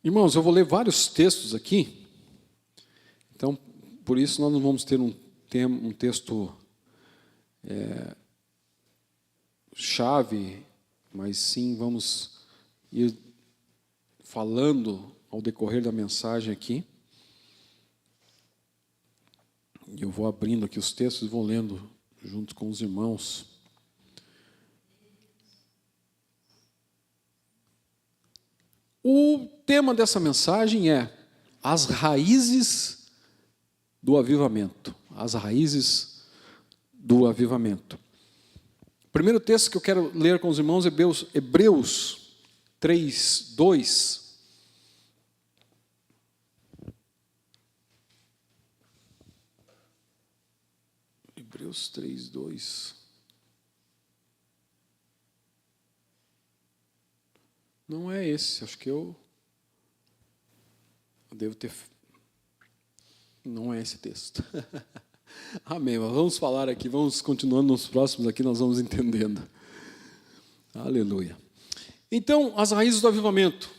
Irmãos, eu vou ler vários textos aqui, então, por isso nós não vamos ter um texto chave, mas sim vamos ir falando ao decorrer da mensagem aqui. E eu vou abrindo aqui os textos e vou lendo junto com os irmãos. O tema dessa mensagem é as raízes do avivamento. As raízes do avivamento. O primeiro texto que eu quero ler com os irmãos é Hebreus 3:2. Hebreus 3:2. Não é esse, acho que eu devo ter... Não é esse texto. Amém, mas vamos falar aqui, vamos continuando nos próximos aqui, nós vamos entendendo. Aleluia. Então, as raízes do avivamento.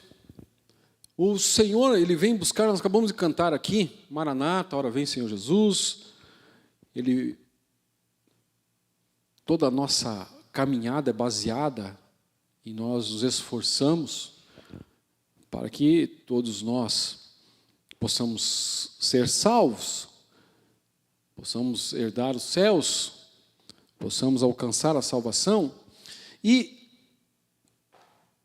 O Senhor, Ele vem buscar, nós acabamos de cantar aqui, Maranata, ora vem Senhor Jesus. Toda a nossa caminhada é baseada e nós nos esforçamos para que todos nós possamos ser salvos, possamos herdar os céus, possamos alcançar a salvação. E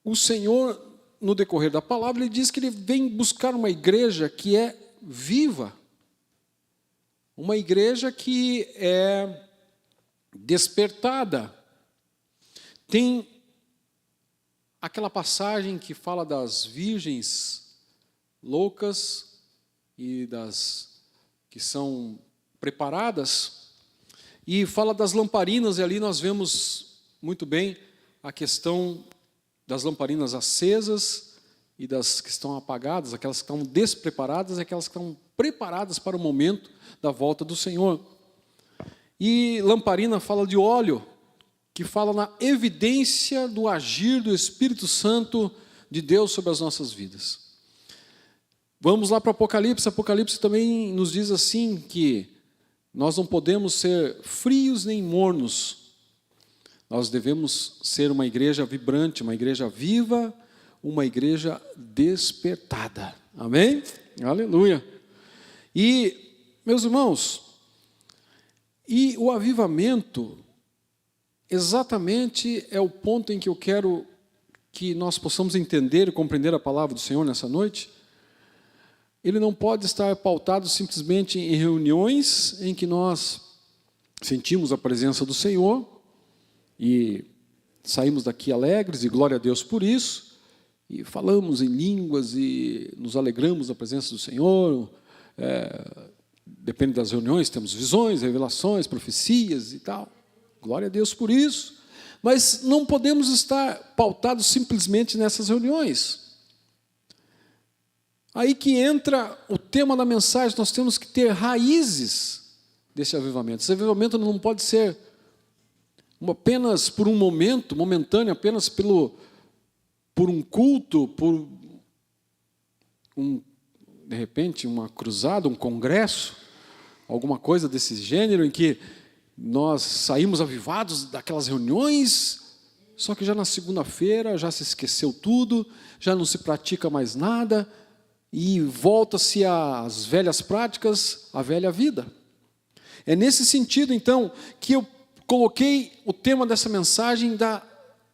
o Senhor, no decorrer da palavra, Ele diz que Ele vem buscar uma igreja que é viva, uma igreja que é despertada. Tem aquela passagem que fala das virgens loucas e das que são preparadas, e fala das lamparinas, e ali nós vemos muito bem a questão das lamparinas acesas e das que estão apagadas, aquelas que estão despreparadas e aquelas que estão preparadas para o momento da volta do Senhor. E lamparina fala de óleo, que fala na evidência do agir do Espírito Santo de Deus sobre as nossas vidas. Vamos lá para Apocalipse. Apocalipse também nos diz assim que nós não podemos ser frios nem mornos. Nós devemos ser uma igreja vibrante, uma igreja viva, uma igreja despertada. Amém? Aleluia. E, meus irmãos, e o avivamento exatamente é o ponto em que eu quero que nós possamos entender e compreender a palavra do Senhor nessa noite. Ele não pode estar pautado simplesmente em reuniões em que nós sentimos a presença do Senhor e saímos daqui alegres e glória a Deus por isso, e falamos em línguas e nos alegramos da presença do Senhor. Depende das reuniões, temos visões, revelações, profecias e tal. Glória a Deus por isso. Mas não podemos estar pautados simplesmente nessas reuniões. Aí que entra o tema da mensagem, nós temos que ter raízes desse avivamento. Esse avivamento não pode ser apenas por um momento, momentâneo, apenas por um culto, de repente, uma cruzada, um congresso, alguma coisa desse gênero, em que nós saímos avivados daquelas reuniões, só que já na segunda-feira já se esqueceu tudo, já não se pratica mais nada, e volta-se às velhas práticas, à velha vida. É nesse sentido, então, que eu coloquei o tema dessa mensagem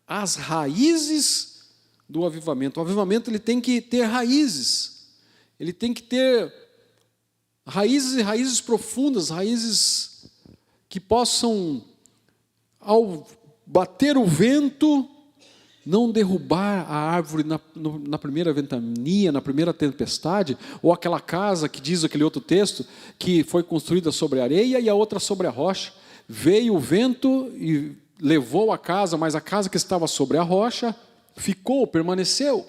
as raízes do avivamento. O avivamento ele tem que ter raízes. Ele tem que ter raízes e raízes profundas, raízes que possam, ao bater o vento, não derrubar a árvore na primeira ventania, na primeira tempestade, ou aquela casa que diz aquele outro texto, que foi construída sobre a areia e a outra sobre a rocha. Veio o vento e levou a casa, mas a casa que estava sobre a rocha ficou, permaneceu.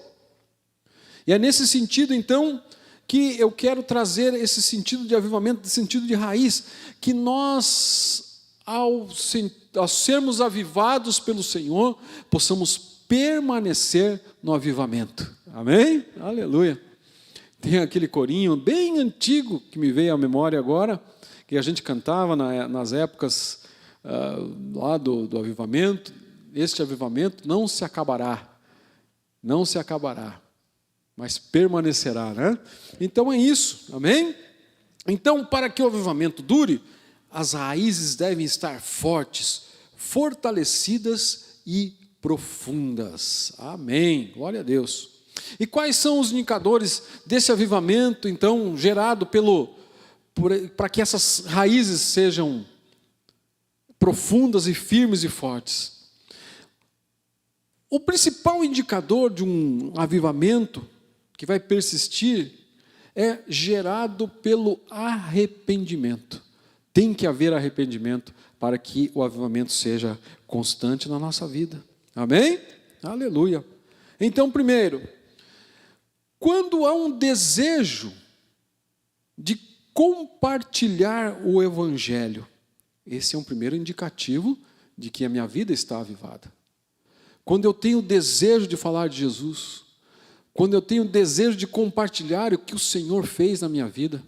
E é nesse sentido, então, que eu quero trazer esse sentido de avivamento, esse sentido de raiz, que nós, ao sermos avivados pelo Senhor, possamos permanecer no avivamento. Amém? Aleluia. Tem aquele corinho bem antigo que me veio à memória agora, que a gente cantava nas épocas lá do avivamento. Este avivamento não se acabará, mas permanecerá, né? Então é isso, amém? Então, para que o avivamento dure, as raízes devem estar fortes, fortalecidas e profundas. Amém, glória a Deus. E quais são os indicadores desse avivamento, então, gerado para que essas raízes sejam profundas e firmes e fortes? O principal indicador de um avivamento que vai persistir é gerado pelo arrependimento. Tem que haver arrependimento para que o avivamento seja constante na nossa vida. Amém? Aleluia. Então, primeiro, quando há um desejo de compartilhar o Evangelho, esse é um primeiro indicativo de que a minha vida está avivada. Quando eu tenho desejo de falar de Jesus, quando eu tenho desejo de compartilhar o que o Senhor fez na minha vida,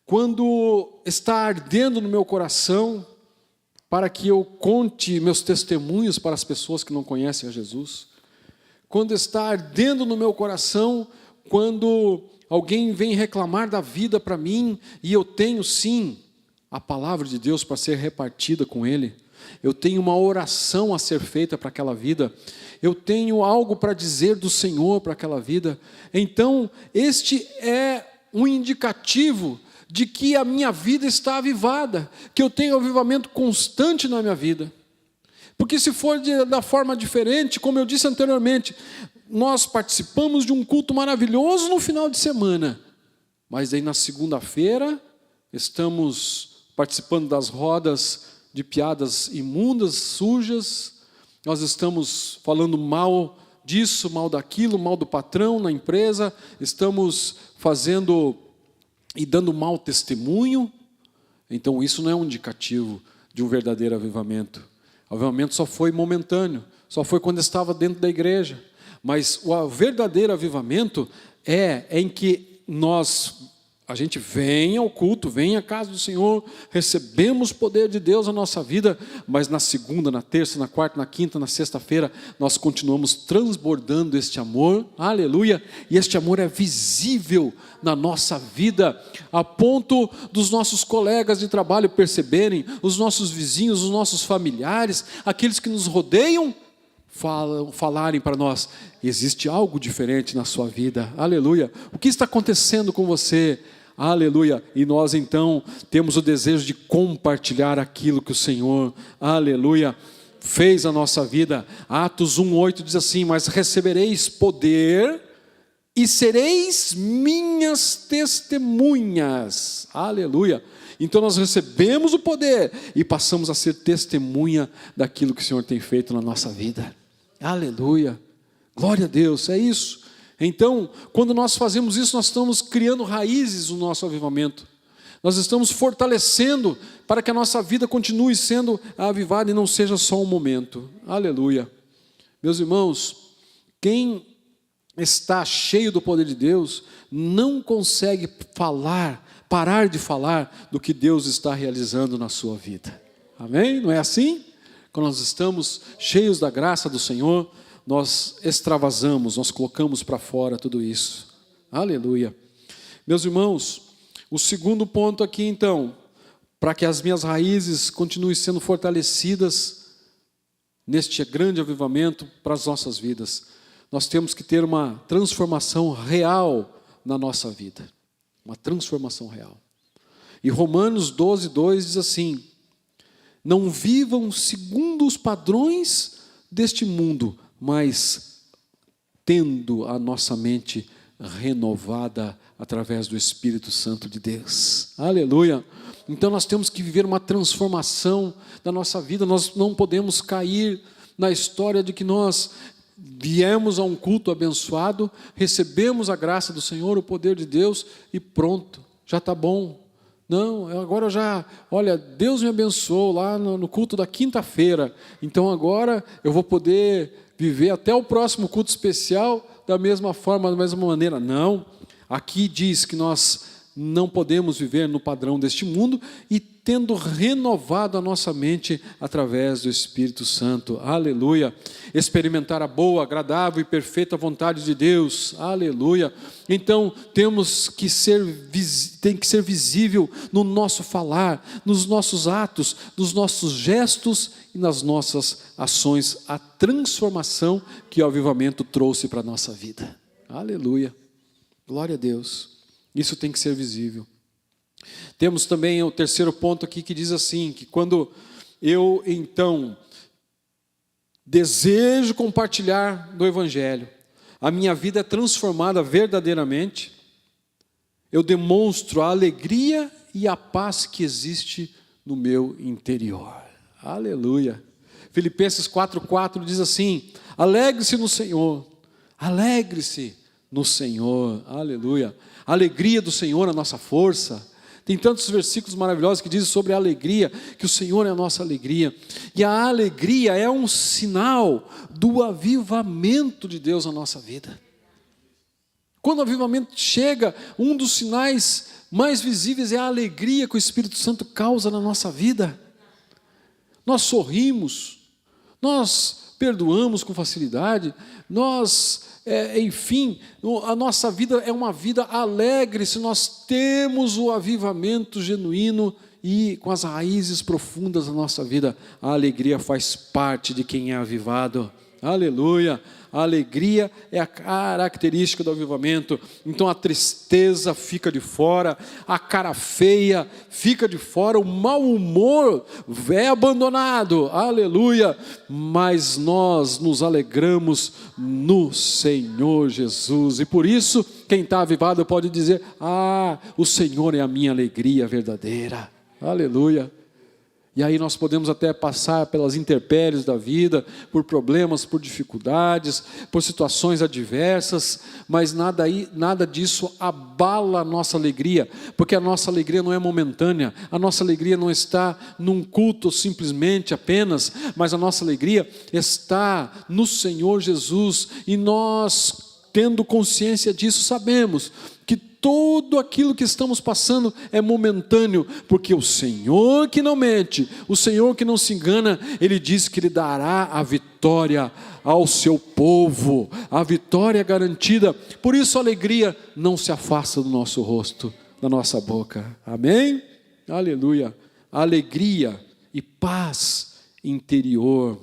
quando está ardendo no meu coração para que eu conte meus testemunhos para as pessoas que não conhecem a Jesus, quando está ardendo no meu coração, quando alguém vem reclamar da vida para mim e eu tenho sim a palavra de Deus para ser repartida com ele, eu tenho uma oração a ser feita para aquela vida, eu tenho algo para dizer do Senhor para aquela vida, então este é um indicativo de que a minha vida está avivada, que eu tenho avivamento constante na minha vida. Porque se for da forma diferente, como eu disse anteriormente, nós participamos de um culto maravilhoso no final de semana, mas aí na segunda-feira estamos participando das rodas de piadas imundas, sujas, nós estamos falando mal disso, mal daquilo, mal do patrão na empresa, estamos fazendo e dando mau testemunho. Então isso não é um indicativo de um verdadeiro avivamento. O avivamento só foi momentâneo, só foi quando estava dentro da igreja. Mas o verdadeiro avivamento é em que a gente vem ao culto, vem à casa do Senhor, recebemos o poder de Deus na nossa vida, mas na segunda, na terça, na quarta, na quinta, na sexta-feira, nós continuamos transbordando este amor, aleluia, e este amor é visível na nossa vida, a ponto dos nossos colegas de trabalho perceberem, os nossos vizinhos, os nossos familiares, aqueles que nos rodeiam, falarem para nós, existe algo diferente na sua vida, aleluia, o que está acontecendo com você? Aleluia, e nós então temos o desejo de compartilhar aquilo que o Senhor, aleluia, fez na nossa vida. Atos 1:8 diz assim, mas recebereis poder e sereis minhas testemunhas, aleluia. Então nós recebemos o poder e passamos a ser testemunha daquilo que o Senhor tem feito na nossa vida, aleluia, glória a Deus, é isso. Então, quando nós fazemos isso, nós estamos criando raízes no nosso avivamento. Nós estamos fortalecendo para que a nossa vida continue sendo avivada e não seja só um momento. Aleluia. Meus irmãos, quem está cheio do poder de Deus, não consegue parar de falar do que Deus está realizando na sua vida. Amém? Não é assim? Quando nós estamos cheios da graça do Senhor, nós extravasamos, nós colocamos para fora tudo isso. Aleluia. Meus irmãos, o segundo ponto aqui então, para que as minhas raízes continuem sendo fortalecidas neste grande avivamento para as nossas vidas, nós temos que ter uma transformação real na nossa vida. Uma transformação real. E Romanos 12:2 diz assim, não vivam segundo os padrões deste mundo, mas tendo a nossa mente renovada através do Espírito Santo de Deus. Aleluia! Então nós temos que viver uma transformação da nossa vida, nós não podemos cair na história de que nós viemos a um culto abençoado, recebemos a graça do Senhor, o poder de Deus e pronto, já está bom. Não, agora olha, Deus me abençoou lá no culto da quinta-feira, então agora eu vou poder viver até o próximo culto especial da mesma forma, da mesma maneira. Não, aqui diz que nós não podemos viver no padrão deste mundo e tendo renovado a nossa mente através do Espírito Santo, aleluia, experimentar a boa, agradável e perfeita vontade de Deus, aleluia. Então tem que ser visível no nosso falar, nos nossos atos, nos nossos gestos e nas nossas ações, a transformação que o avivamento trouxe para a nossa vida, aleluia, glória a Deus. Isso tem que ser visível. Temos também o terceiro ponto aqui que diz assim, que quando eu então desejo compartilhar do Evangelho, a minha vida é transformada verdadeiramente, eu demonstro a alegria e a paz que existe no meu interior. Aleluia. Filipenses 4:4 diz assim, alegre-se no Senhor, alegre-se no Senhor, aleluia. A alegria do Senhor é a nossa força. Tem tantos versículos maravilhosos que dizem sobre a alegria, que o Senhor é a nossa alegria. E a alegria é um sinal do avivamento de Deus na nossa vida. Quando o avivamento chega, um dos sinais mais visíveis é a alegria que o Espírito Santo causa na nossa vida. Nós sorrimos, nós perdoamos com facilidade, enfim, a nossa vida é uma vida alegre se nós temos o avivamento genuíno e com as raízes profundas da nossa vida. A alegria faz parte de quem é avivado. Aleluia! A alegria é a característica do avivamento. Então a tristeza fica de fora, a cara feia fica de fora, o mau humor é abandonado, aleluia, mas nós nos alegramos no Senhor Jesus, e por isso quem está avivado pode dizer, o Senhor é a minha alegria verdadeira, aleluia. E aí nós podemos até passar pelas intempéries da vida, por problemas, por dificuldades, por situações adversas, mas nada disso abala a nossa alegria, porque a nossa alegria não é momentânea, a nossa alegria não está num culto simplesmente apenas, mas a nossa alegria está no Senhor Jesus, e nós, tendo consciência disso, sabemos que tudo aquilo que estamos passando é momentâneo, porque o Senhor que não mente, o Senhor que não se engana, Ele diz que Ele dará a vitória ao seu povo, a vitória garantida. Por isso a alegria não se afasta do nosso rosto, da nossa boca, amém? Aleluia, alegria e paz interior,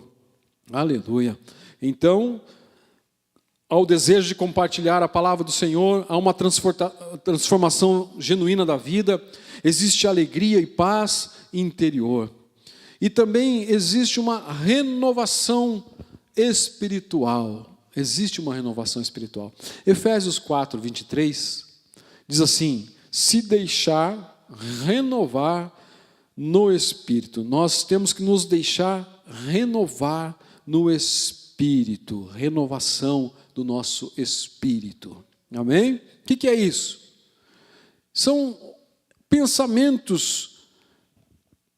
aleluia. Então, ao desejo de compartilhar a palavra do Senhor, há uma transformação genuína da vida, existe alegria e paz interior. E também existe uma renovação espiritual. Existe uma renovação espiritual. Efésios 4:23 diz assim, se deixar renovar no Espírito. Nós temos que nos deixar renovar no Espírito, renovação do nosso espírito, amém? O que é isso? São pensamentos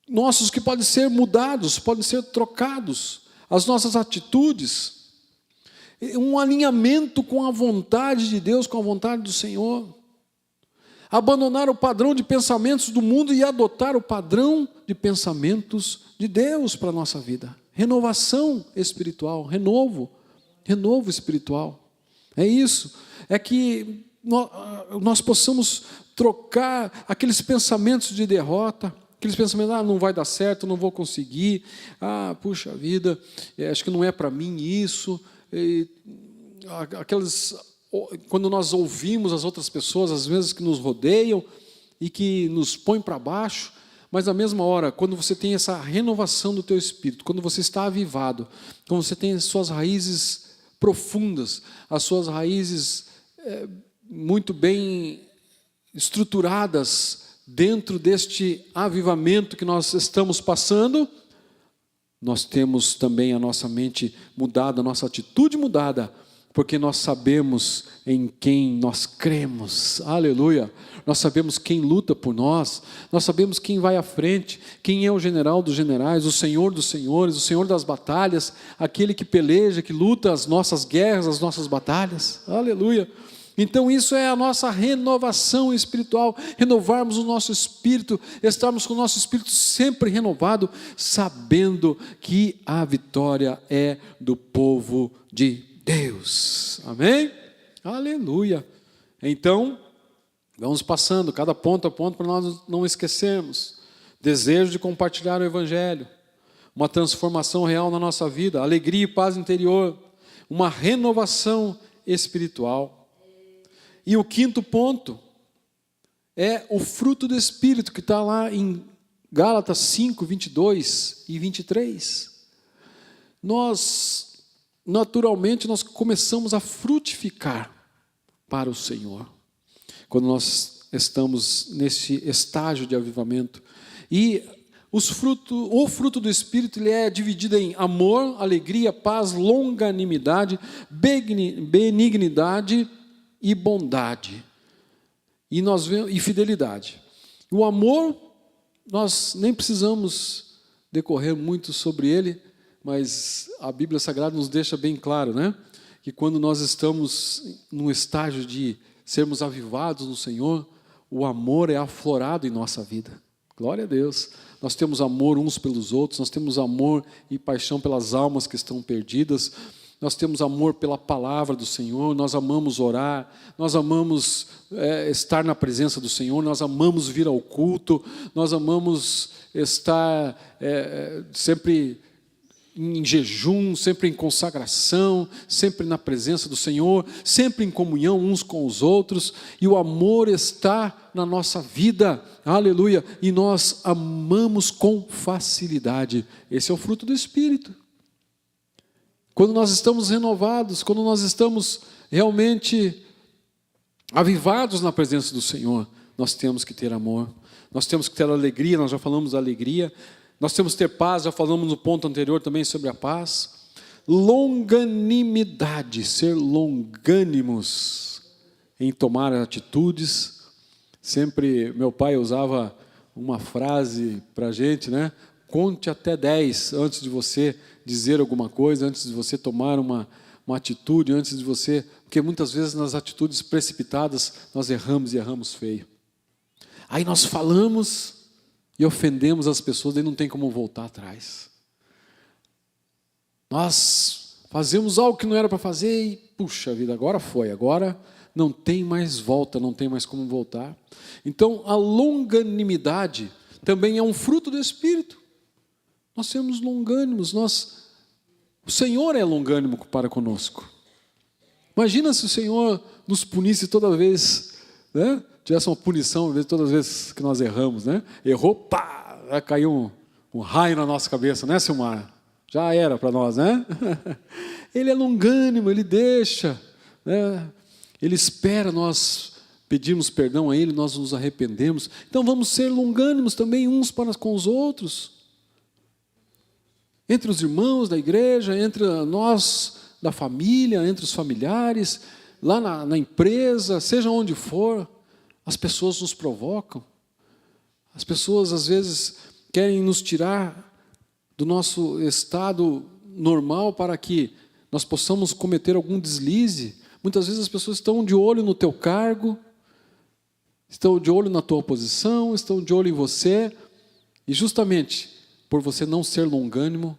nossos que podem ser mudados, podem ser trocados, as nossas atitudes, um alinhamento com a vontade de Deus, com a vontade do Senhor, abandonar o padrão de pensamentos do mundo e adotar o padrão de pensamentos de Deus para a nossa vida, renovação espiritual, renovo espiritual, é isso, é que nós possamos trocar aqueles pensamentos de derrota, aqueles pensamentos, não vai dar certo, não vou conseguir, puxa vida, acho que não é para mim isso, quando nós ouvimos as outras pessoas, às vezes que nos rodeiam e que nos põem para baixo, mas na mesma hora, quando você tem essa renovação do teu espírito, quando você está avivado, quando você tem as suas raízes profundas, as suas raízes muito bem estruturadas dentro deste avivamento que nós estamos passando, nós temos também a nossa mente mudada, a nossa atitude mudada, porque nós sabemos em quem nós cremos, aleluia, nós sabemos quem luta por nós sabemos quem vai à frente, quem é o general dos generais, o Senhor dos senhores, o Senhor das batalhas, aquele que peleja, que luta as nossas guerras, as nossas batalhas, aleluia. Então isso é a nossa renovação espiritual, renovarmos o nosso espírito, estarmos com o nosso espírito sempre renovado, sabendo que a vitória é do povo de Deus. Amém? Aleluia. Então, vamos passando cada ponto a ponto para nós não esquecermos. Desejo de compartilhar o Evangelho, uma transformação real na nossa vida, alegria e paz interior, uma renovação espiritual. E o quinto ponto é o fruto do Espírito, que está lá em Gálatas 5, 22 e 23. Naturalmente, nós começamos a frutificar para o Senhor, quando nós estamos nesse estágio de avivamento. E o fruto do Espírito, ele é dividido em amor, alegria, paz, longanimidade, benignidade e bondade. E fidelidade. O amor, nós nem precisamos decorrer muito sobre ele, mas a Bíblia Sagrada nos deixa bem claro, né? Que quando nós estamos num estágio de sermos avivados no Senhor, o amor é aflorado em nossa vida. Glória a Deus. Nós temos amor uns pelos outros, nós temos amor e paixão pelas almas que estão perdidas, nós temos amor pela palavra do Senhor, nós amamos orar, nós amamos estar na presença do Senhor, nós amamos vir ao culto, nós amamos estar sempre em jejum, sempre em consagração, sempre na presença do Senhor, sempre em comunhão uns com os outros, e o amor está na nossa vida, aleluia, e nós amamos com facilidade. Esse é o fruto do Espírito. Quando nós estamos renovados, quando nós estamos realmente avivados na presença do Senhor, nós temos que ter amor, nós temos que ter alegria, nós já falamos da alegria, nós temos que ter paz, já falamos no ponto anterior também sobre a paz. Longanimidade, ser longânimos em tomar atitudes. Sempre meu pai usava uma frase para a gente, né? Conte até 10 antes de você dizer alguma coisa, antes de você tomar uma atitude, antes de você... Porque muitas vezes nas atitudes precipitadas nós erramos e erramos feio. Aí nós falamos e ofendemos as pessoas, daí não tem como voltar atrás. Nós fazemos algo que não era para fazer e, puxa vida, agora foi, agora não tem mais volta, não tem mais como voltar. Então, a longanimidade também é um fruto do Espírito. Nós somos longânimos, o Senhor é longânimo para conosco. Imagina se o Senhor nos punisse toda vez, né? Tivesse uma punição todas as vezes que nós erramos, né? Errou, pá, vai cair um raio na nossa cabeça, né, Silmar? Já era para nós, né? Ele é longânimo, ele deixa, né? Ele espera nós pedirmos perdão a ele, nós nos arrependemos. Então vamos ser longânimos também uns para com os outros. Entre os irmãos da igreja, entre nós da família, entre os familiares, lá na empresa, seja onde for. As pessoas nos provocam, as pessoas às vezes querem nos tirar do nosso estado normal para que nós possamos cometer algum deslize. Muitas vezes as pessoas estão de olho no teu cargo, estão de olho na tua posição, estão de olho em você, e justamente por você não ser longânimo,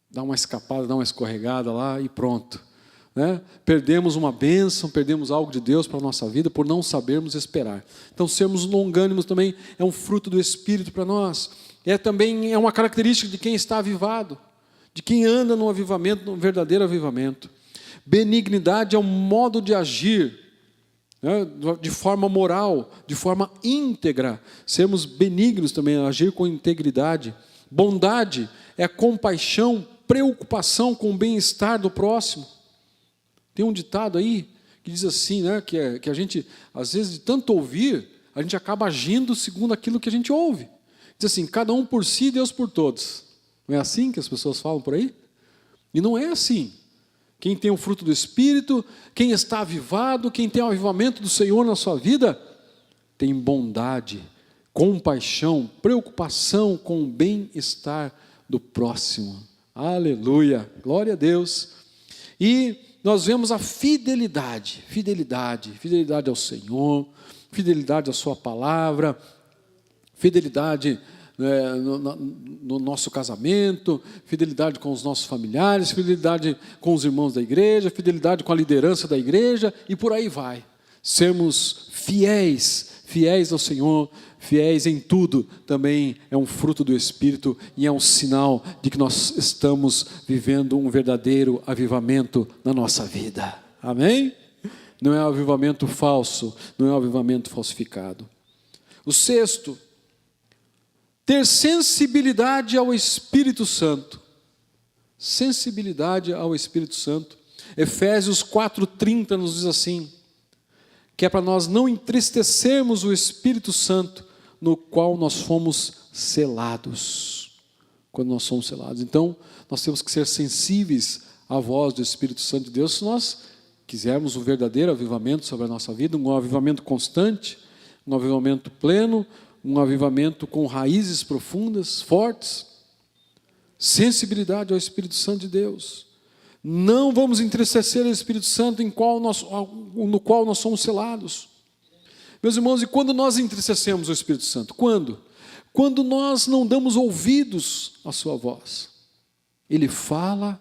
dá uma escapada, dá uma escorregada lá e pronto. Né? Perdemos uma bênção, perdemos algo de Deus para a nossa vida por não sabermos esperar. Então, sermos longânimos também é um fruto do Espírito para nós. Também é uma característica de quem está avivado, de quem anda no avivamento, no verdadeiro avivamento. Benignidade é um modo de agir, né? De forma moral, de forma íntegra. Sermos benignos também, agir com integridade. Bondade é compaixão, preocupação com o bem-estar do próximo. Tem um ditado aí que diz assim, né, que a gente, às vezes, de tanto ouvir, a gente acaba agindo segundo aquilo que a gente ouve. Diz assim, cada um por si, Deus por todos. Não é assim que as pessoas falam por aí? E não é assim. Quem tem o fruto do Espírito, quem está avivado, quem tem o avivamento do Senhor na sua vida, tem bondade, compaixão, preocupação com o bem-estar do próximo. Aleluia, glória a Deus. E nós vemos a fidelidade ao Senhor, fidelidade à sua palavra, fidelidade no nosso casamento, fidelidade com os nossos familiares, fidelidade com os irmãos da igreja, fidelidade com a liderança da igreja, e por aí vai. Sermos fiéis ao Senhor, fiéis em tudo, também é um fruto do Espírito e é um sinal de que nós estamos vivendo um verdadeiro avivamento na nossa vida. Amém? Não é um avivamento falso, não é um avivamento falsificado. O sexto, ter sensibilidade ao Espírito Santo. Sensibilidade ao Espírito Santo. Efésios 4:30 nos diz assim, que é para nós não entristecermos o Espírito Santo, no qual nós fomos selados. Quando nós somos selados. Então, nós temos que ser sensíveis à voz do Espírito Santo de Deus, se nós quisermos um verdadeiro avivamento sobre a nossa vida, um avivamento constante, um avivamento pleno, um avivamento com raízes profundas, fortes. Sensibilidade ao Espírito Santo de Deus. Não vamos entristecer o Espírito Santo no qual nós somos selados. Meus irmãos, e quando nós entristecemos o Espírito Santo? Quando? Quando nós não damos ouvidos à sua voz. Ele fala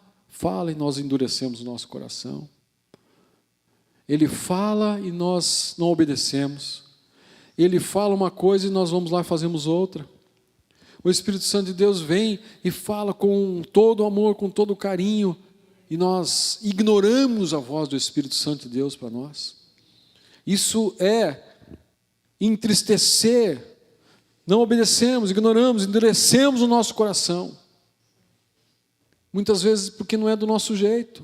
e nós endurecemos o nosso coração. Ele fala e nós não obedecemos. Ele fala uma coisa e nós vamos lá e fazemos outra. O Espírito Santo de Deus vem e fala com todo amor, com todo carinho, e nós ignoramos a voz do Espírito Santo de Deus para nós. Isso é entristecer, não obedecemos, ignoramos, endurecemos o nosso coração. Muitas vezes porque não é do nosso jeito,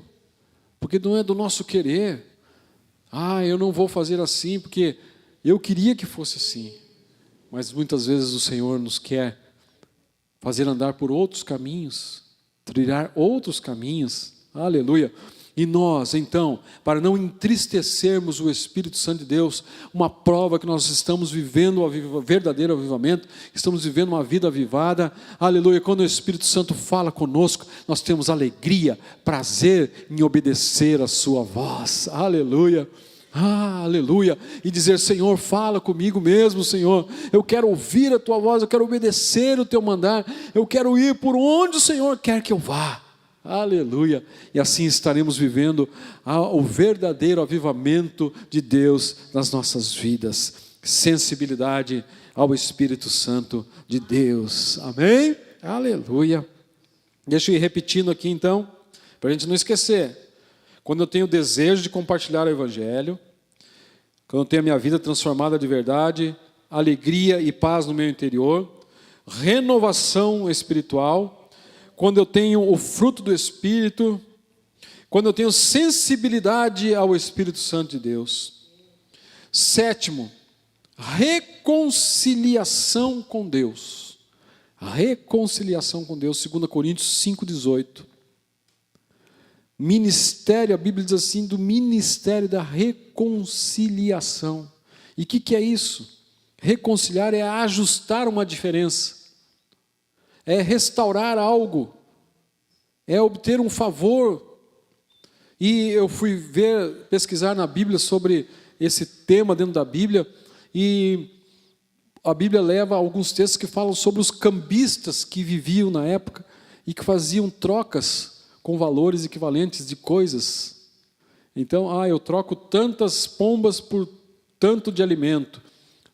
porque não é do nosso querer. Eu não vou fazer assim porque eu queria que fosse assim. Mas muitas vezes o Senhor nos quer fazer andar por outros caminhos, trilhar outros caminhos. Aleluia. E nós, então, para não entristecermos o Espírito Santo de Deus, uma prova que nós estamos vivendo o verdadeiro avivamento, estamos vivendo uma vida avivada, aleluia, quando o Espírito Santo fala conosco, nós temos alegria, prazer em obedecer a sua voz, aleluia. Aleluia, e dizer, Senhor, fala comigo mesmo, Senhor, eu quero ouvir a tua voz, eu quero obedecer o teu mandar, eu quero ir por onde o Senhor quer que eu vá. Aleluia, e assim estaremos vivendo o verdadeiro avivamento de Deus nas nossas vidas, sensibilidade ao Espírito Santo de Deus, amém? Aleluia. Deixa eu ir repetindo aqui então, para a gente não esquecer. Quando eu tenho desejo de compartilhar o Evangelho, quando eu tenho a minha vida transformada de verdade, alegria e paz no meu interior, renovação espiritual, quando eu tenho o fruto do Espírito, quando eu tenho sensibilidade ao Espírito Santo de Deus. Sétimo, reconciliação com Deus. Reconciliação com Deus, 2 Coríntios 5,18. Ministério, a Bíblia diz assim, do ministério da reconciliação. E o que é isso? Reconciliar é ajustar uma diferença. É restaurar algo, é obter um favor. E eu fui pesquisar na Bíblia sobre esse tema dentro da Bíblia, e a Bíblia leva alguns textos que falam sobre os cambistas que viviam na época e que faziam trocas com valores equivalentes de coisas. Então, eu troco tantas pombas por tanto de alimento,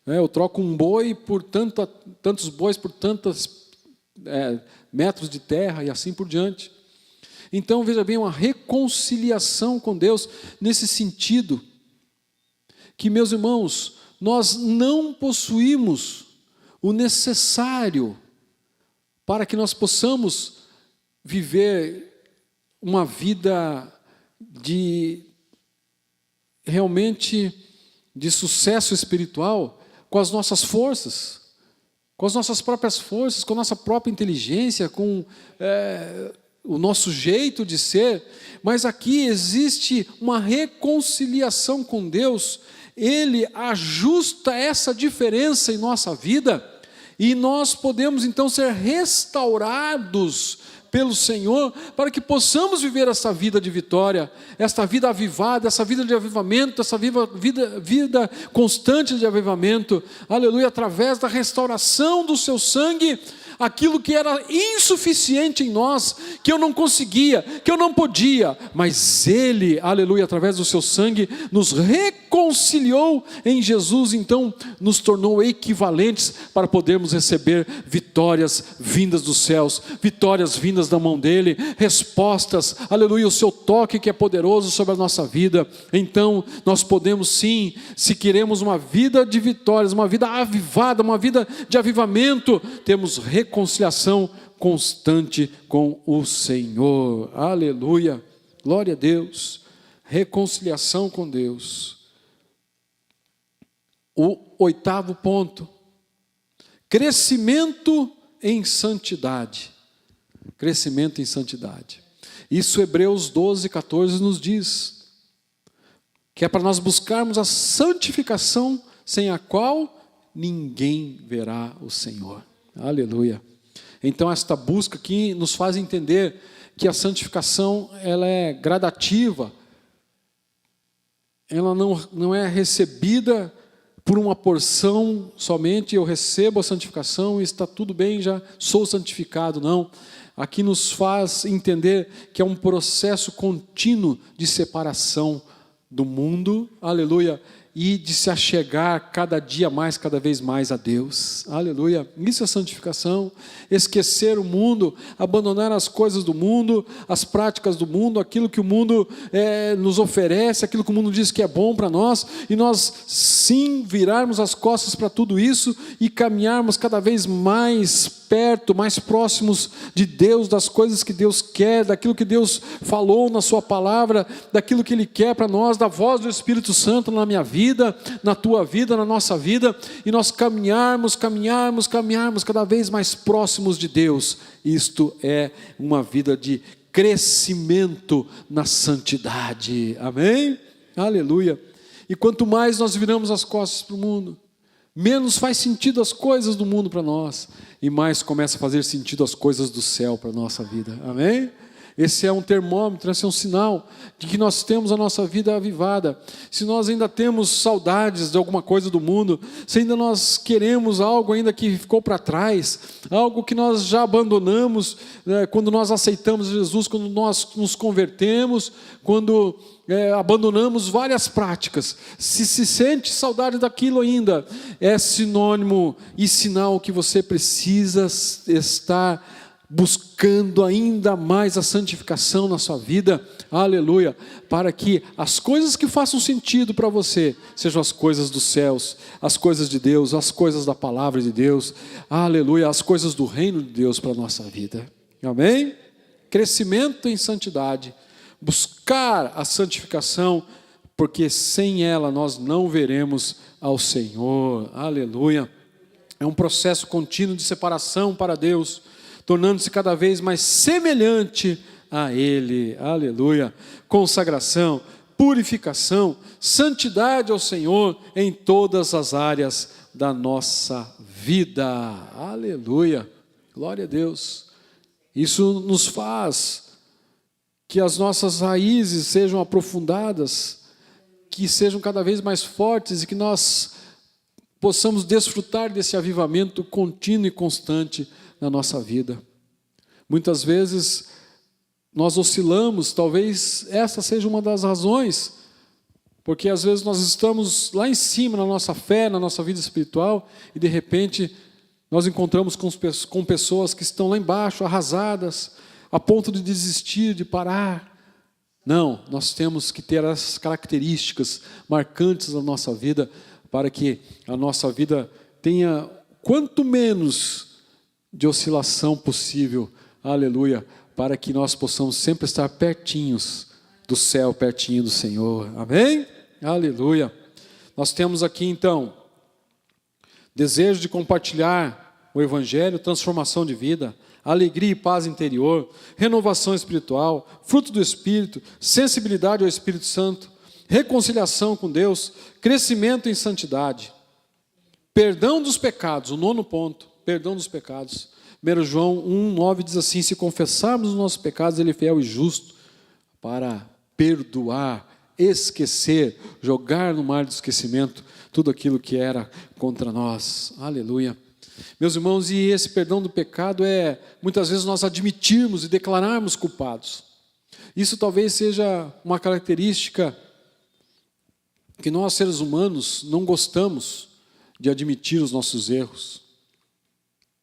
eu troco um boi por tantos bois por tantas metros de terra e assim por diante. Então, veja bem, uma reconciliação com Deus nesse sentido que, meus irmãos, nós não possuímos o necessário para que nós possamos viver uma vida realmente de sucesso espiritual com as nossas forças, com as nossas próprias forças, com a nossa própria inteligência, com o nosso jeito de ser, mas aqui existe uma reconciliação com Deus. Ele ajusta essa diferença em nossa vida e nós podemos então ser restaurados pelo Senhor, para que possamos viver essa vida de vitória, esta vida avivada, essa vida de avivamento, essa vida constante de avivamento, aleluia, através da restauração do seu sangue, aquilo que era insuficiente em nós, que eu não conseguia, que eu não podia, mas Ele, aleluia, através do seu sangue, nos reconciliou em Jesus, então nos tornou equivalentes para podermos receber vitórias vindas dos céus, vitórias vindas da mão dEle, respostas, aleluia, o seu toque que é poderoso sobre a nossa vida. Então nós podemos sim, se queremos uma vida de vitórias, uma vida avivada, uma vida de avivamento, temos reconciliação constante com o Senhor, aleluia, glória a Deus, reconciliação com Deus. O 8º ponto, crescimento em santidade, crescimento em santidade, isso Hebreus 12:14 nos diz, que é para nós buscarmos a santificação, sem a qual ninguém verá o Senhor, aleluia. Então esta busca aqui nos faz entender que a santificação ela é gradativa, ela não é recebida por uma porção somente, eu recebo a santificação e está tudo bem, já sou santificado, não. Aqui nos faz entender que é um processo contínuo de separação do mundo, aleluia, e de se achegar cada dia mais, cada vez mais a Deus, aleluia. Isso é santificação, esquecer o mundo, abandonar as coisas do mundo, as práticas do mundo, aquilo que o mundo nos oferece, aquilo que o mundo diz que é bom para nós, e nós sim virarmos as costas para tudo isso e caminharmos cada vez mais perto, mais próximos de Deus, das coisas que Deus quer, daquilo que Deus falou na sua palavra, daquilo que Ele quer para nós, da voz do Espírito Santo na minha vida, na tua vida, na nossa vida, e nós caminharmos cada vez mais próximos de Deus. Isto é uma vida de crescimento na santidade, amém? Aleluia. E quanto mais nós viramos as costas para o mundo, menos faz sentido as coisas do mundo para nós, e mais começa a fazer sentido as coisas do céu para a nossa vida, amém? Esse é um termômetro, esse é um sinal de que nós temos a nossa vida avivada. Se nós ainda temos saudades de alguma coisa do mundo, se ainda nós queremos algo ainda que ficou para trás, algo que nós já abandonamos, quando nós aceitamos Jesus, quando nós nos convertemos, quando abandonamos várias práticas, se sente saudade daquilo ainda, é sinônimo e sinal que você precisa estar buscando ainda mais a santificação na sua vida, aleluia, para que as coisas que façam sentido para você, sejam as coisas dos céus, as coisas de Deus, as coisas da palavra de Deus, aleluia, as coisas do reino de Deus para a nossa vida, amém? Crescimento em santidade, buscar a santificação, porque sem ela nós não veremos ao Senhor, aleluia. É um processo contínuo de separação para Deus, tornando-se cada vez mais semelhante a Ele, aleluia. Consagração, purificação, santidade ao Senhor em todas as áreas da nossa vida, aleluia. Glória a Deus. Isso nos faz que as nossas raízes sejam aprofundadas, que sejam cada vez mais fortes e que nós possamos desfrutar desse avivamento contínuo e constante na nossa vida. Muitas vezes nós oscilamos, talvez essa seja uma das razões, porque às vezes nós estamos lá em cima na nossa fé, na nossa vida espiritual, e de repente nós encontramos com pessoas que estão lá embaixo, arrasadas, a ponto de desistir, de parar. Não, nós temos que ter as características marcantes da nossa vida, para que a nossa vida tenha quanto menos de oscilação possível, aleluia, para que nós possamos sempre estar pertinhos do céu, pertinho do Senhor, amém? Aleluia. Nós temos aqui então, desejo de compartilhar o Evangelho, transformação de vida, alegria e paz interior, renovação espiritual, fruto do Espírito, sensibilidade ao Espírito Santo, reconciliação com Deus, crescimento em santidade, perdão dos pecados, o 9º ponto, perdão dos pecados, 1 João 1,9 diz assim: se confessarmos os nossos pecados, Ele é fiel e justo para perdoar, esquecer, jogar no mar do esquecimento tudo aquilo que era contra nós. Aleluia. Meus irmãos, e esse perdão do pecado é, muitas vezes, nós admitirmos e declararmos culpados. Isso talvez seja uma característica que nós, seres humanos, não gostamos de admitir os nossos erros.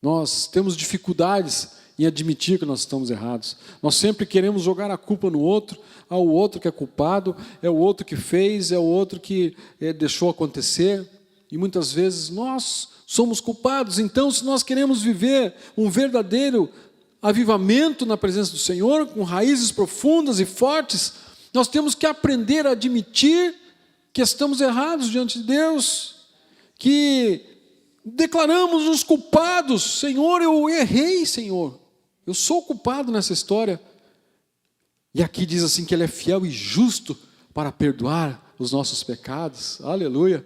Nós temos dificuldades em admitir que nós estamos errados. Nós sempre queremos jogar a culpa no outro, ao outro que é culpado, é o outro que fez, é o outro que deixou acontecer. E muitas vezes nós somos culpados. Então, se nós queremos viver um verdadeiro avivamento na presença do Senhor, com raízes profundas e fortes, nós temos que aprender a admitir que estamos errados diante de Deus, que declaramos os culpados. Senhor, eu errei, Senhor. Eu sou culpado nessa história. E aqui diz assim que Ele é fiel e justo para perdoar os nossos pecados. Aleluia.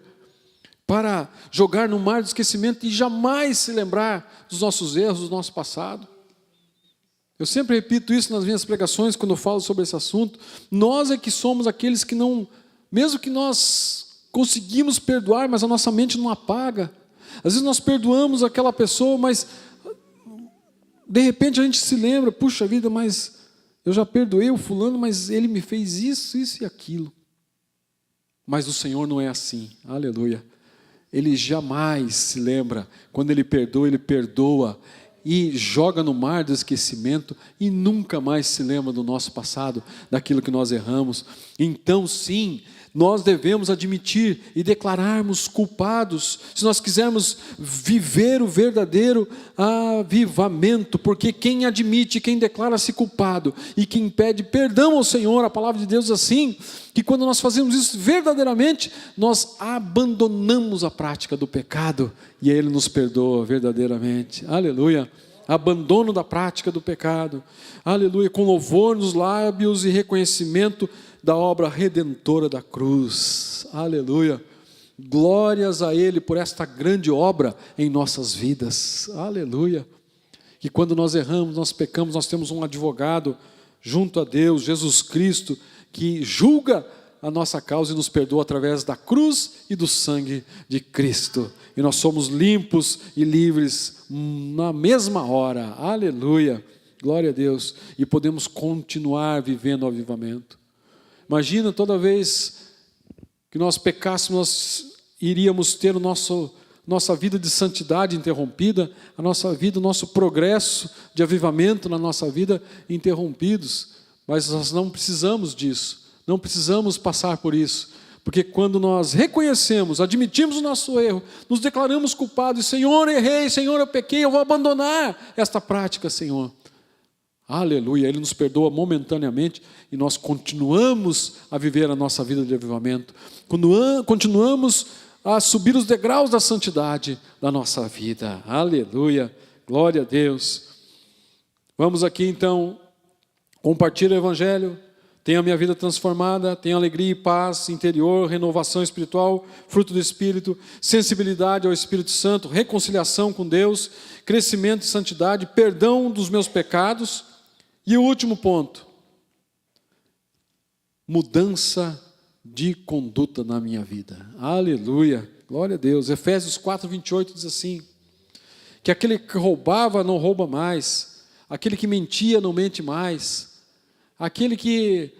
Para jogar no mar do esquecimento e jamais se lembrar dos nossos erros, do nosso passado. Eu sempre repito isso nas minhas pregações, quando eu falo sobre esse assunto. Nós é que somos aqueles que não, mesmo que nós conseguimos perdoar, mas a nossa mente não apaga. Às vezes nós perdoamos aquela pessoa, mas de repente a gente se lembra, puxa vida, mas eu já perdoei o fulano, mas ele me fez isso, isso e aquilo. Mas o Senhor não é assim, aleluia. Ele jamais se lembra, quando Ele perdoa e joga no mar do esquecimento e nunca mais se lembra do nosso passado, daquilo que nós erramos. Então sim, nós devemos admitir e declararmos culpados, se nós quisermos viver o verdadeiro avivamento, porque quem admite, quem declara-se culpado e quem pede perdão ao Senhor, a palavra de Deus diz assim, que quando nós fazemos isso verdadeiramente, nós abandonamos a prática do pecado e Ele nos perdoa verdadeiramente. Aleluia. Abandono da prática do pecado. Aleluia. Com louvor nos lábios e reconhecimento da obra redentora da cruz. Aleluia. Glórias a Ele por esta grande obra em nossas vidas. Aleluia. Que quando nós erramos, nós pecamos, nós temos um advogado junto a Deus, Jesus Cristo, que julga a nossa causa e nos perdoa através da cruz e do sangue de Cristo. E nós somos limpos e livres na mesma hora. Aleluia. Glória a Deus. E podemos continuar vivendo o avivamento. Imagina, toda vez que nós pecássemos, nós iríamos ter nossa vida de santidade interrompida, a nossa vida, o nosso progresso de avivamento na nossa vida interrompidos. Mas nós não precisamos disso, não precisamos passar por isso, porque quando nós reconhecemos, admitimos o nosso erro, nos declaramos culpados, Senhor, errei, Senhor, eu pequei, eu vou abandonar esta prática, Senhor. Aleluia, Ele nos perdoa momentaneamente e nós continuamos a viver a nossa vida de avivamento. Continuamos a subir os degraus da santidade da nossa vida. Aleluia, glória a Deus. Vamos aqui então, compartilhar o Evangelho, tenha a minha vida transformada, tenha alegria e paz interior, renovação espiritual, fruto do Espírito, sensibilidade ao Espírito Santo, reconciliação com Deus, crescimento e santidade, perdão dos meus pecados. E o último ponto, mudança de conduta na minha vida. Aleluia, glória a Deus. Efésios 4:28 diz assim, que aquele que roubava não rouba mais, aquele que mentia não mente mais, aquele que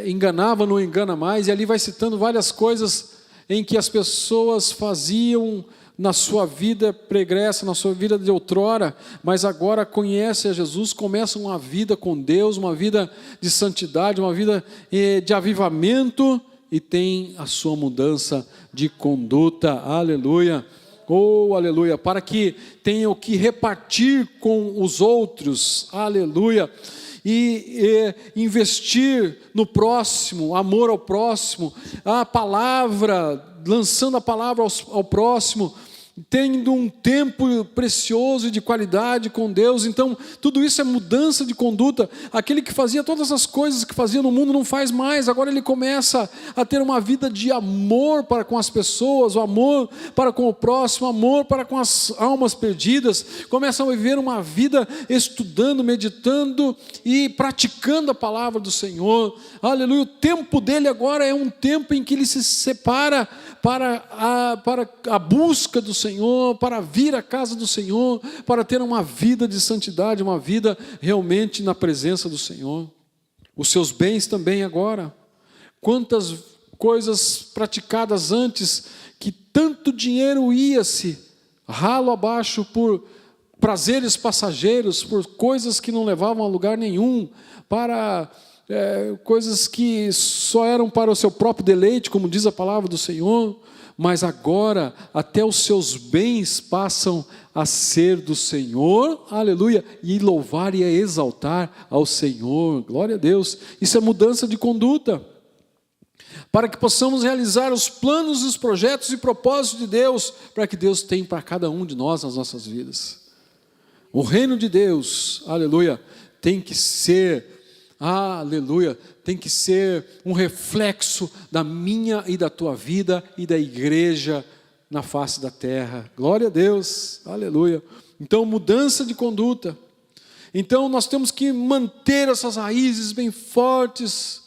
enganava não engana mais, e ali vai citando várias coisas em que as pessoas faziam na sua vida pregressa, na sua vida de outrora, mas agora conhecem a Jesus, começam uma vida com Deus, uma vida de santidade, uma vida de avivamento, e tem a sua mudança de conduta. Aleluia. Oh, aleluia, para que tenham que repartir com os outros, aleluia, e investir no próximo, amor ao próximo, a palavra, lançando a palavra ao próximo, tendo um tempo precioso e de qualidade com Deus. Então, tudo isso é mudança de conduta. Aquele que fazia todas as coisas que fazia no mundo não faz mais. Agora ele começa a ter uma vida de amor para com as pessoas, o amor para com o próximo, amor para com as almas perdidas. Começa a viver uma vida estudando, meditando e praticando a palavra do Senhor. Aleluia. O tempo dele agora é um tempo em que ele se separa para a busca do Senhor, para vir à casa do Senhor, para ter uma vida de santidade, uma vida realmente na presença do Senhor. Os seus bens também agora. Quantas coisas praticadas antes, que tanto dinheiro ia-se ralo abaixo por prazeres passageiros, por coisas que não levavam a lugar nenhum, para coisas que só eram para o seu próprio deleite, como diz a palavra do Senhor. Mas agora até os seus bens passam a ser do Senhor, aleluia, e louvar e exaltar ao Senhor, glória a Deus. Isso é mudança de conduta, para que possamos realizar os planos, os projetos e propósitos de Deus, para que Deus tem para cada um de nós nas nossas vidas. O reino de Deus, aleluia, tem que ser, aleluia, tem que ser um reflexo da minha e da tua vida e da igreja na face da terra. Glória a Deus, aleluia. Então, mudança de conduta. Então, nós temos que manter essas raízes bem fortes,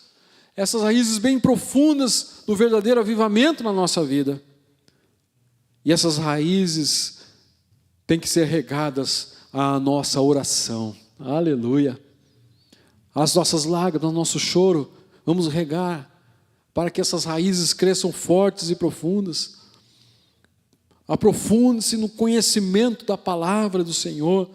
essas raízes bem profundas do verdadeiro avivamento na nossa vida. E essas raízes têm que ser regadas à nossa oração. Aleluia. As nossas lágrimas, o nosso choro, vamos regar para que essas raízes cresçam fortes e profundas. Aprofunde-se no conhecimento da palavra do Senhor.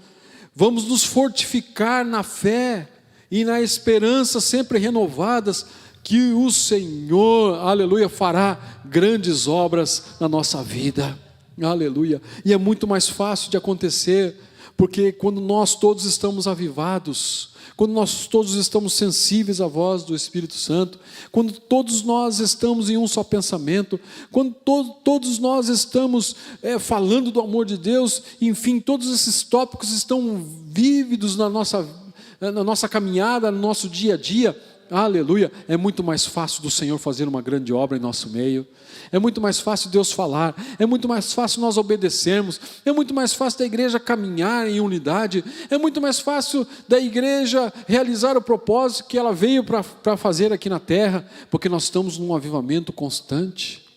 Vamos nos fortificar na fé e na esperança sempre renovadas, que o Senhor, aleluia, fará grandes obras na nossa vida. Aleluia. E é muito mais fácil de acontecer, porque quando nós todos estamos avivados, quando nós todos estamos sensíveis à voz do Espírito Santo, quando todos nós estamos em um só pensamento, quando todos nós estamos falando do amor de Deus, enfim, todos esses tópicos estão vívidos na nossa caminhada, no nosso dia a dia, aleluia, é muito mais fácil do Senhor fazer uma grande obra em nosso meio, é muito mais fácil Deus falar, é muito mais fácil nós obedecermos, é muito mais fácil da igreja caminhar em unidade, é muito mais fácil da igreja realizar o propósito que ela veio para fazer aqui na terra, porque nós estamos num avivamento constante.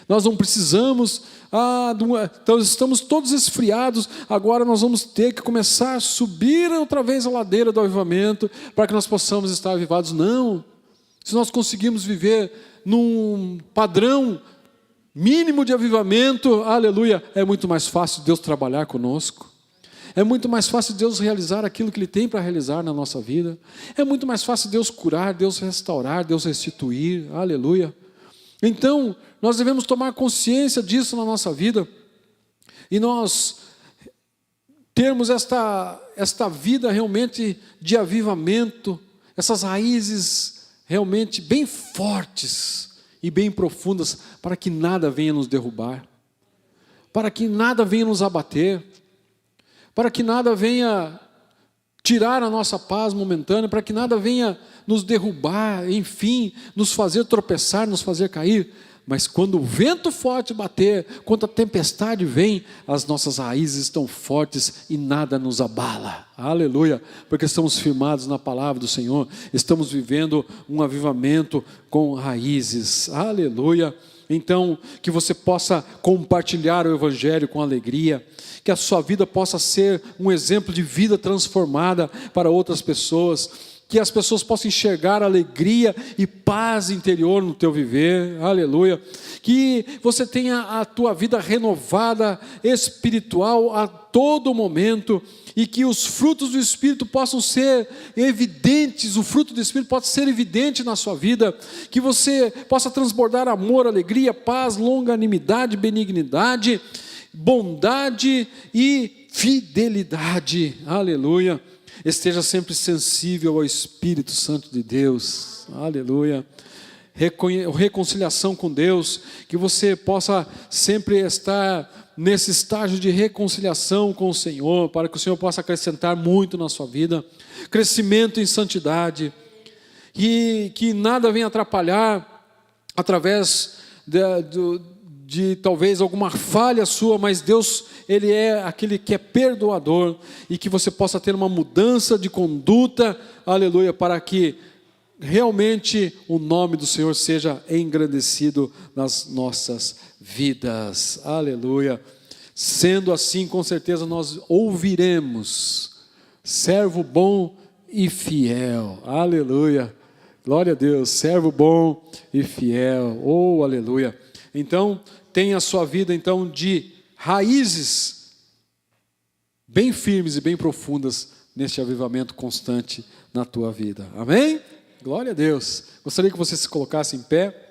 Nós não precisamos, então estamos todos esfriados, agora nós vamos ter que começar a subir outra vez a ladeira do avivamento, para que nós possamos estar avivados. Não, se nós conseguirmos viver num padrão mínimo de avivamento, aleluia, é muito mais fácil Deus trabalhar conosco, é muito mais fácil Deus realizar aquilo que Ele tem para realizar na nossa vida, é muito mais fácil Deus curar, Deus restaurar, Deus restituir, aleluia. Então, nós devemos tomar consciência disso na nossa vida, e nós termos esta vida realmente de avivamento, essas raízes realmente bem fortes e bem profundas, para que nada venha nos derrubar, para que nada venha nos abater, para que nada venha tirar a nossa paz momentânea, para que nada venha nos derrubar, enfim, nos fazer tropeçar, nos fazer cair. Mas quando o vento forte bater, quando a tempestade vem, as nossas raízes estão fortes e nada nos abala. Aleluia, porque estamos firmados na palavra do Senhor, estamos vivendo um avivamento com raízes. Aleluia. Então, que você possa compartilhar o Evangelho com alegria, que a sua vida possa ser um exemplo de vida transformada para outras pessoas, que as pessoas possam enxergar alegria e paz interior no teu viver, aleluia, que você tenha a tua vida renovada, espiritual a todo momento, e que os frutos do Espírito possam ser evidentes, o fruto do Espírito possa ser evidente na sua vida, que você possa transbordar amor, alegria, paz, longanimidade, benignidade, bondade e fidelidade, aleluia. Esteja sempre sensível ao Espírito Santo de Deus, aleluia. reconciliação com Deus, que você possa sempre estar nesse estágio de reconciliação com o Senhor, para que o Senhor possa acrescentar muito na sua vida, crescimento em santidade, e que nada venha atrapalhar através de talvez alguma falha sua, mas Deus, Ele é aquele que é perdoador, e que você possa ter uma mudança de conduta, aleluia, para que realmente o nome do Senhor seja engrandecido nas nossas vidas, aleluia. Sendo assim, com certeza nós ouviremos, servo bom e fiel, aleluia, glória a Deus, servo bom e fiel, oh aleluia. Então, tenha a sua vida então de raízes bem firmes e bem profundas neste avivamento constante na tua vida, amém? Glória a Deus. Gostaria que você se colocasse em pé.